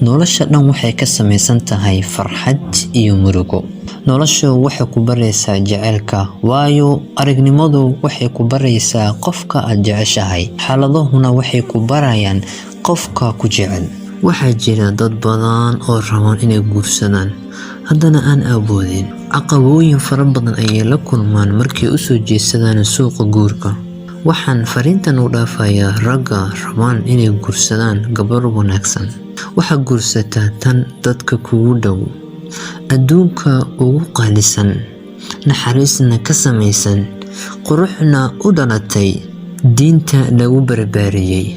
nolosha dhan waxay ka samaysan tahay farxad iyo murugo. noloshu waxay ku baraysaa jaceylka, waayo aragnimadu waxay ku baraysaa qofka aad jeceshahay. xaaladahuna waxay ku barayaan qofka ku jecel. waxaa jira dad badan oo rabaan inay guursadaan, haddana aan awoodin. caqabooyin fara badan ayay la kulmaan markay u soo jeedsadaan suuqa guurka. waxaan fariintan u dhaafayaa ragga rabaan inay guursadaan gabar wanaagsan. waxaa guursataa tan dadka kugu dhow, adduunka ugu qaalisan, naxariisna ka samaysan, quruxna u dhalatay, diinta lagu barbaariyey,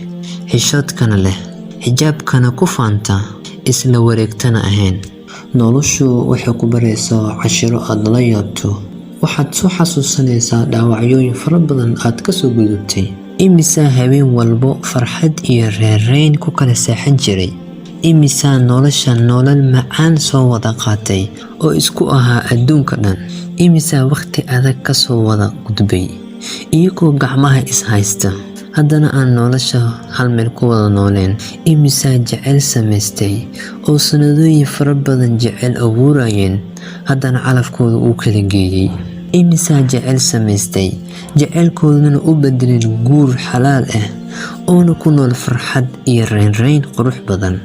xishoodkana leh, xijaabkana ku faanta, isla wareegtana ahayn. noloshu waxay ku baraysaa cashiro aad la yaabto. waxaad soo xasuusanaysaa dhaawacyooyin fara badan aad ka soo gudubtay. imisaa habeen walbo farxad iyo reerayn ku kala seexan jiray. imisaa nolosha nolol macaan soo wada qaatay oo isku ahaa adduunka dhan. imisaa waqti adag ka soo wada gudbay iyagoo gacmaha is haysta, haddana aan nolosha hal meel ku wada nooleen. imisaa jecel samaystay oo sanadooyin fara badan jecel abuurayeen, haddana calafkooda uu kala geeyey. imisaa jecel samaystay, jeceylkoodana u bedelin guur xalaal ah, oona ku nool farxad iyo reynreyn qurux badan.